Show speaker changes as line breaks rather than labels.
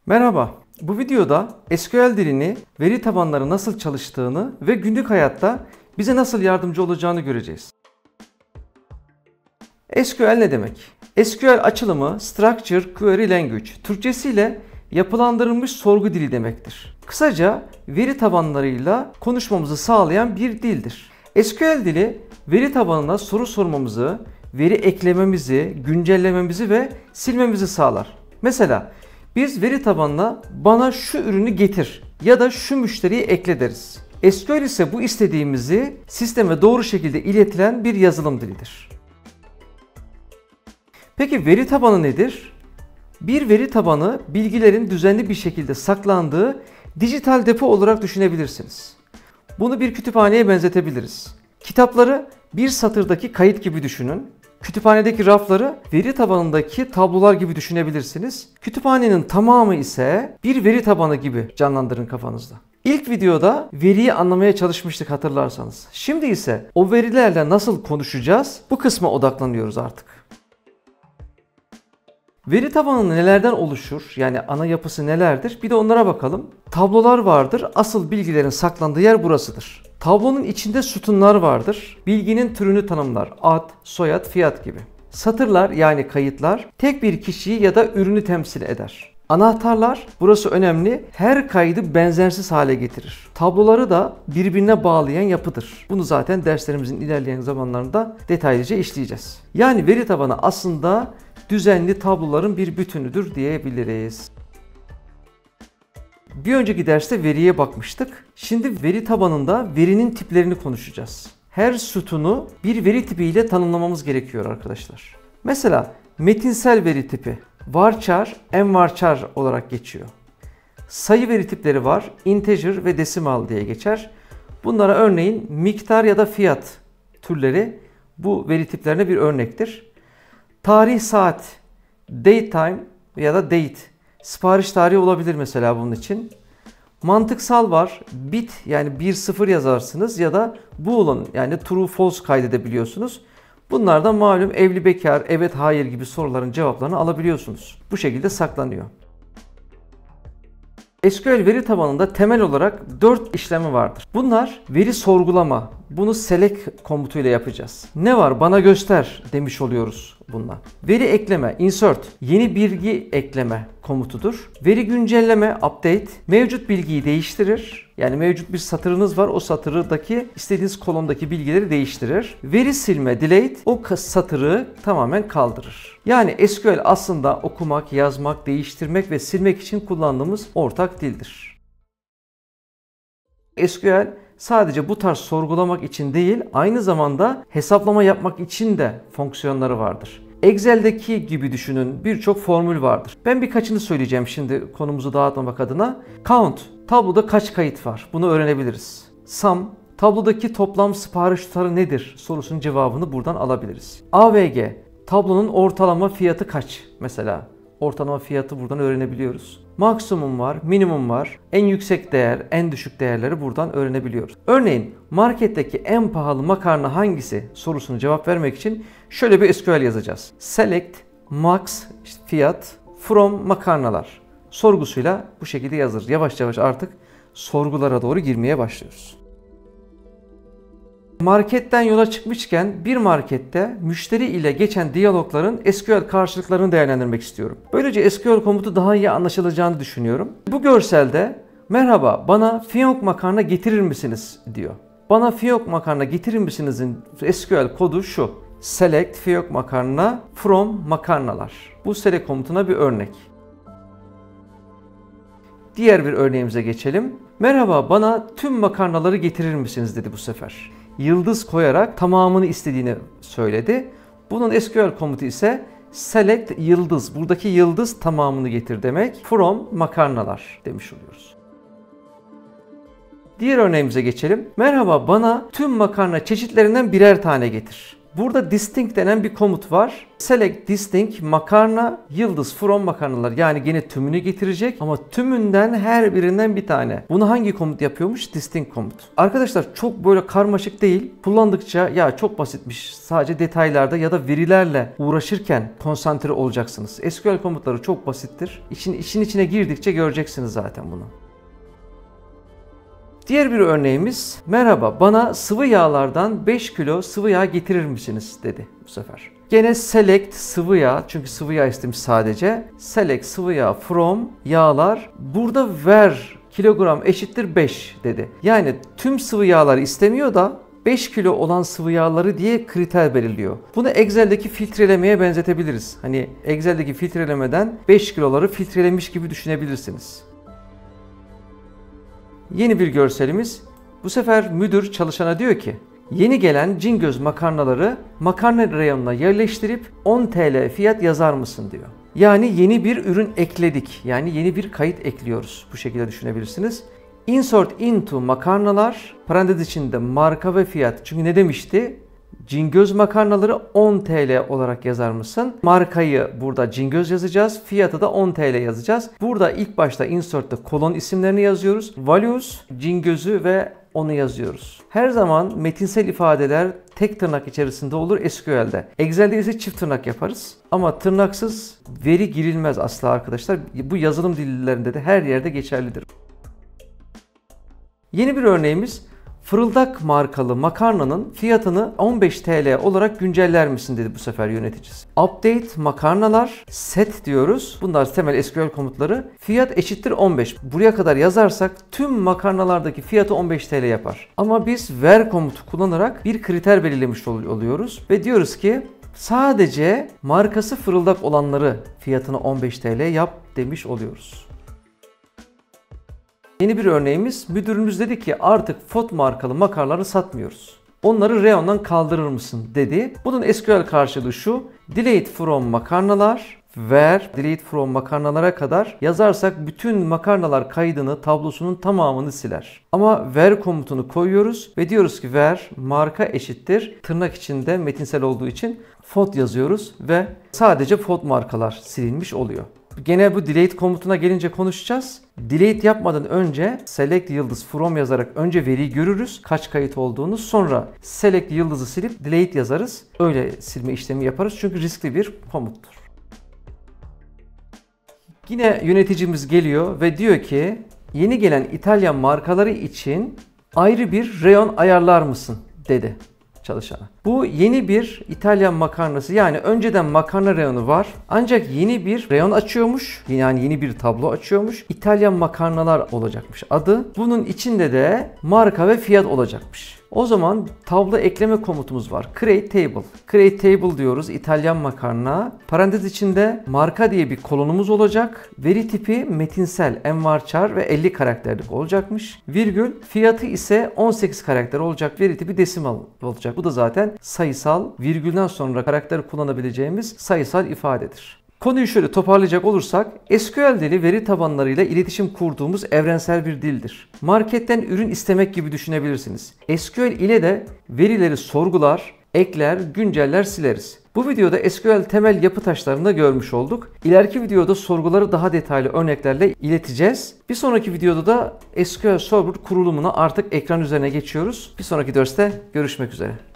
Merhaba, bu videoda SQL dilini, veri tabanları nasıl çalıştığını ve günlük hayatta bize nasıl yardımcı olacağını göreceğiz. SQL ne demek? SQL açılımı Structured Query Language, Türkçesiyle yapılandırılmış sorgu dili demektir. Kısaca veri tabanlarıyla konuşmamızı sağlayan bir dildir. SQL dili veri tabanına soru sormamızı, veri eklememizi, güncellememizi ve silmemizi sağlar. Mesela biz veri tabanına bana şu ürünü getir ya da şu müşteriyi ekle deriz. SQL ise bu istediğimizi sisteme doğru şekilde iletilen bir yazılım dilidir. Peki veri tabanı nedir? Bir veri tabanı bilgilerin düzenli bir şekilde saklandığı dijital depo olarak düşünebilirsiniz. Bunu bir kütüphaneye benzetebiliriz. Kitapları bir satırdaki kayıt gibi düşünün. Kütüphanedeki rafları veri tabanındaki tablolar gibi düşünebilirsiniz. Kütüphanenin tamamı ise bir veri tabanı gibi canlandırın kafanızda. İlk videoda veriyi anlamaya çalışmıştık hatırlarsanız. Şimdi ise o verilerle nasıl konuşacağız? Bu kısma odaklanıyoruz artık. Veri tabanı nelerden oluşur? Yani ana yapısı nelerdir? Bir de onlara bakalım. Tablolar vardır. Asıl bilgilerin saklandığı yer burasıdır. Tablonun içinde sütunlar vardır. Bilginin türünü tanımlar. Ad, soyad, fiyat gibi. Satırlar yani kayıtlar tek bir kişiyi ya da ürünü temsil eder. Anahtarlar, burası önemli, her kaydı benzersiz hale getirir. Tabloları da birbirine bağlayan yapıdır. Bunu zaten derslerimizin ilerleyen zamanlarında detaylıca işleyeceğiz. Yani veri tabanı aslında düzenli tabloların bir bütünüdür diyebiliriz. Bir önceki derste veriye bakmıştık. Şimdi veri tabanında verinin tiplerini konuşacağız. Her sütunu bir veri tipiyle tanımlamamız gerekiyor arkadaşlar. Mesela metinsel veri tipi varchar, envarchar olarak geçiyor. Sayı veri tipleri var. Integer ve decimal diye geçer. Bunlara örneğin miktar ya da fiyat türleri bu veri tiplerine bir örnektir. Tarih, saat, datetime ya da date, sipariş tarihi olabilir mesela bunun için. Mantıksal var, bit yani 1-0 yazarsınız ya da boolean yani true false kaydedebiliyorsunuz. Bunlardan malum evli bekar, evet hayır gibi soruların cevaplarını alabiliyorsunuz. Bu şekilde saklanıyor. SQL veri tabanında temel olarak 4 işlemi vardır. Bunlar veri sorgulama. Bunu select komutuyla yapacağız. Ne var? Bana göster demiş oluyoruz bununla. Veri ekleme, insert, yeni bilgi ekleme komutudur. Veri güncelleme, update, mevcut bilgiyi değiştirir. Yani mevcut bir satırınız var, o satırdaki istediğiniz kolondaki bilgileri değiştirir. Veri silme, delete, o satırı tamamen kaldırır. Yani SQL aslında okumak, yazmak, değiştirmek ve silmek için kullandığımız ortak dildir. SQL sadece bu tarz sorgulamak için değil, aynı zamanda hesaplama yapmak için de fonksiyonları vardır. Excel'deki gibi düşünün, birçok formül vardır. Ben birkaçını söyleyeceğim şimdi konumuzu dağıtmamak adına. Count, tabloda kaç kayıt var? Bunu öğrenebiliriz. Sum, tablodaki toplam sipariş tutarı nedir? Sorusunun cevabını buradan alabiliriz. AVG, tablonun ortalama fiyatı kaç? Mesela ortalama fiyatı buradan öğrenebiliyoruz. Maksimum var, minimum var. En yüksek değer, en düşük değerleri buradan öğrenebiliyoruz. Örneğin marketteki en pahalı makarna hangisi sorusunu cevap vermek için şöyle bir SQL yazacağız. Select, max, işte fiyat, from makarnalar sorgusuyla bu şekilde yazılır. Yavaş yavaş artık sorgulara doğru girmeye başlıyoruz. Marketten yola çıkmışken bir markette müşteri ile geçen diyalogların SQL karşılıklarını değerlendirmek istiyorum. Böylece SQL komutu daha iyi anlaşılacağını düşünüyorum. Bu görselde merhaba bana fiyonk makarna getirir misiniz diyor. Bana fiyonk makarna getirir misinizin SQL kodu şu. Select fiyonk makarna from makarnalar. Bu select komutuna bir örnek. Diğer bir örneğimize geçelim. Merhaba bana tüm makarnaları getirir misiniz dedi bu sefer. Yıldız koyarak tamamını istediğini söyledi. Bunun SQL komutu ise select yıldız. Buradaki yıldız tamamını getir demek. From makarnalar demiş oluyoruz. Diğer örneğimize geçelim. Merhaba bana tüm makarna çeşitlerinden birer tane getir. Burada distinct denen bir komut var. Select distinct makarna yıldız from makarnalar. Yani gene tümünü getirecek ama tümünden her birinden bir tane. Bunu hangi komut yapıyormuş? Distinct komut. Arkadaşlar çok böyle karmaşık değil. Kullandıkça ya çok basitmiş. Sadece detaylarda ya da verilerle uğraşırken konsantre olacaksınız. SQL komutları çok basittir. İşin içine girdikçe göreceksiniz zaten bunu. Diğer bir örneğimiz, merhaba bana sıvı yağlardan 5 kilo sıvı yağ getirir misiniz dedi bu sefer. Gene select sıvı yağ, çünkü sıvı yağ istemiş sadece. Select sıvı yağ from yağlar. Burada ver kilogram eşittir 5 dedi. Yani tüm sıvı yağları istemiyor da 5 kilo olan sıvı yağları diye kriter belirliyor. Bunu Excel'deki filtrelemeye benzetebiliriz. Hani Excel'deki filtrelemeden 5 kiloları filtrelemiş gibi düşünebilirsiniz. Yeni bir görselimiz. Bu sefer müdür çalışana diyor ki yeni gelen Cingöz makarnaları makarna reyonuna yerleştirip 10 TL fiyat yazar mısın diyor. Yani yeni bir ürün ekledik. Yani yeni bir kayıt ekliyoruz. Bu şekilde düşünebilirsiniz. Insert into makarnalar parantez içinde marka ve fiyat. Çünkü ne demişti? Cingöz makarnaları 10 TL olarak yazar mısın? Markayı burada Cingöz yazacağız. Fiyatı da 10 TL yazacağız. Burada ilk başta insert'te kolon isimlerini yazıyoruz. Values, Cingöz'ü ve onu yazıyoruz. Her zaman metinsel ifadeler tek tırnak içerisinde olur SQL'de. Excel'de ise çift tırnak yaparız. Ama tırnaksız veri girilmez asla arkadaşlar. Bu yazılım dillerinde de her yerde geçerlidir. Yeni bir örneğimiz. Fırıldak markalı makarnanın fiyatını 15 TL olarak günceller misin dedi bu sefer yöneticisi. Update makarnalar set diyoruz. Bunlar temel SQL komutları. Fiyat eşittir 15. Buraya kadar yazarsak tüm makarnalardaki fiyatı 15 TL yapar. Ama biz ver komutu kullanarak bir kriter belirlemiş oluyoruz ve diyoruz ki sadece markası fırıldak olanları fiyatını 15 TL yap demiş oluyoruz. Yeni bir örneğimiz, müdürümüz dedi ki artık FOT markalı makarnaları satmıyoruz. Onları reyondan kaldırır mısın dedi. Bunun SQL karşılığı şu. Delete from makarnalar, where delete from makarnalara kadar yazarsak bütün makarnalar kaydını, tablosunun tamamını siler. Ama where komutunu koyuyoruz ve diyoruz ki where marka eşittir. Tırnak içinde metinsel olduğu için FOT yazıyoruz ve sadece FOT markalar silinmiş oluyor. Gene bu delete komutuna gelince konuşacağız. Delete yapmadan önce select yıldız from yazarak önce veriyi görürüz. Kaç kayıt olduğunu. Sonra select yıldızı silip delete yazarız. Öyle silme işlemi yaparız. Çünkü riskli bir komuttur. Yine yöneticimiz geliyor ve diyor ki yeni gelen İtalyan markaları için ayrı bir reyon ayarlar mısın dedi çalışana. Bu yeni bir İtalyan makarnası, yani önceden makarna reyonu var ancak yeni bir reyon açıyormuş, yani yeni bir tablo açıyormuş. İtalyan makarnalar olacakmış adı. Bunun içinde de marka ve fiyat olacakmış. O zaman tablo ekleme komutumuz var. Create table. Create table diyoruz. İtalyan makarna. Parantez içinde marka diye bir kolonumuz olacak. Veri tipi metinsel, envarchar ve 50 karakterlik olacakmış. Virgül, fiyatı ise 18 karakter olacak. Veri tipi desimal olacak. Bu da zaten sayısal, virgülden sonra karakter kullanabileceğimiz sayısal ifadedir. Konuyu şöyle toparlayacak olursak, SQL dili veri tabanlarıyla iletişim kurduğumuz evrensel bir dildir. Marketten ürün istemek gibi düşünebilirsiniz. SQL ile de verileri sorgular, ekler, günceller, sileriz. Bu videoda SQL temel yapı taşlarını da görmüş olduk. İleriki videoda sorguları daha detaylı örneklerle ileteceğiz. Bir sonraki videoda da SQL Server kurulumuna artık ekran üzerine geçiyoruz. Bir sonraki derste görüşmek üzere.